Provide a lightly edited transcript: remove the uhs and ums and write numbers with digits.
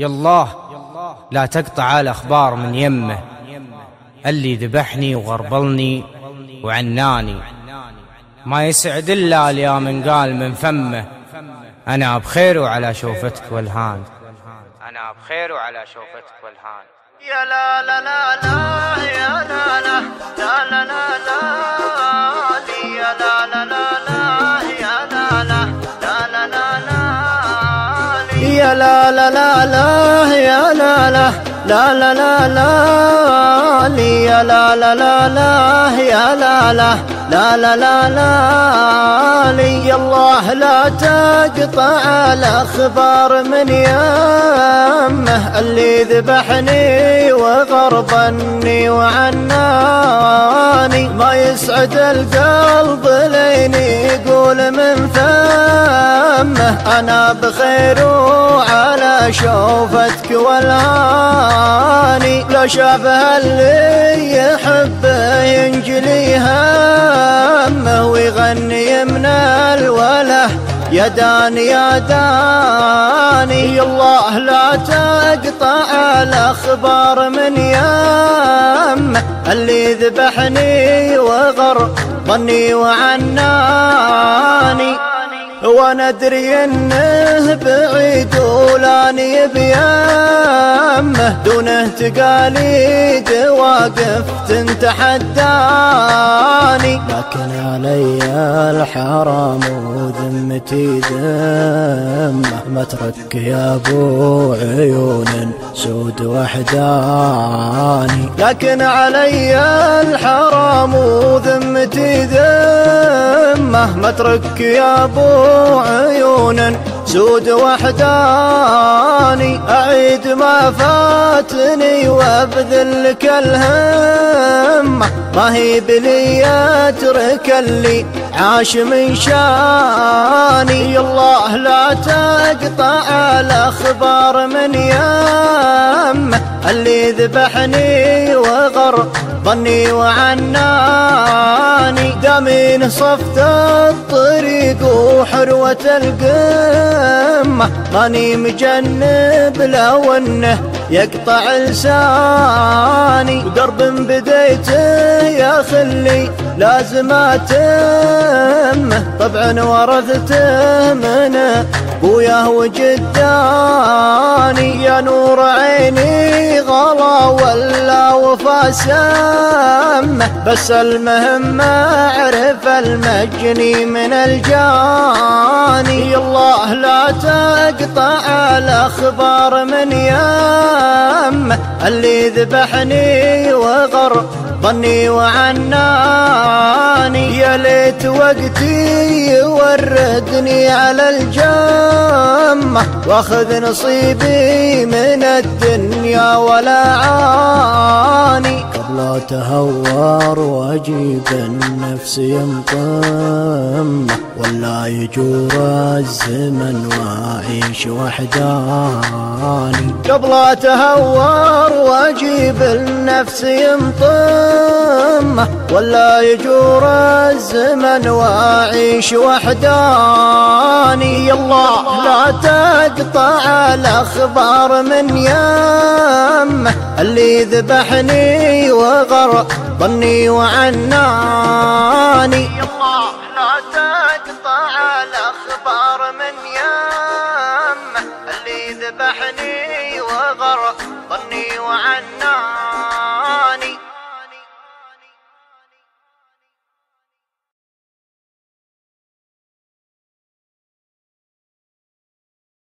يالله لا تقطع الأخبار من يمه، اللي ذبحني وغربلني وعناني، ما يسعد إلا اليا من قال من فمه، أنا بخير وعلى شوفتك والهان، أنا بخير وعلى شوفتك والهان. يا لا لا لا لا يا لا لا لا لا لا لا يا لا لا لا لا يا لا لا لا لا لا يا لا لا لا لا يا لا لا لا لا لا لا يا لا لا لا لا يا لا لا لا لا لا لا يا الله لا تقطع الأخبار من يمه، اللي ذبحني وغربني وعناني، ما يسعد القلب لين يقول من فمه، أنا بخير وعلى شوفتك والهاني، لو شافها اللي يحبه ينجلي همه ويغني من الوله يا داني يا داني. الله لا تقطع الأخبار من يمه، اللي ذبحني وغربني وعناني، وانا ادري انه بعيد ولاني بيمه، دونه تقاليد واقف تتحداني، لكن علي الحرام وذمتي ذمه، مترك يا ابو عيون سود وحداني، لكن علي الحرام وذمتي ذمه، مترك يا ابو عيون سود وحداني، أعيد ما فاتني وابذلك الهمة، ما هي بلي اترك اللي عاش من شاني، الله لا تقطع الأخبار من يمه، اللي ذبحني وغربني وعناني، دامين صفت الطريق وحروة القمة، ماني مجنب لو انه يقطع لساني، وقرب بديته يا خلي لازم اتمه، طبعا ورثته من ابوياه وجداني، يا نور عيني غلا ولا وفا سمه، بس المهم اعرف المجني من الجاني، الله لا تقطع الأخبار من يمه، اللي ذبحني وغربني وعناني، يا ليت وقتي يوردني على الجمة، واخذ نصيبي من الدنيا ولا عاني، قبل تهور واجيب النفس ينطمه، ولا يجور الزمن واعيش وحداني، قبل تهور واجيب النفس ينطمه، ولا يجور الزمن واعيش وحداني، الله لا تقطع الأخبار من يمه، اللي ذبحني وغربني وعناني، الله لا تقطع الأخبار من يمه، اللي ذبحني وغربني وعناني.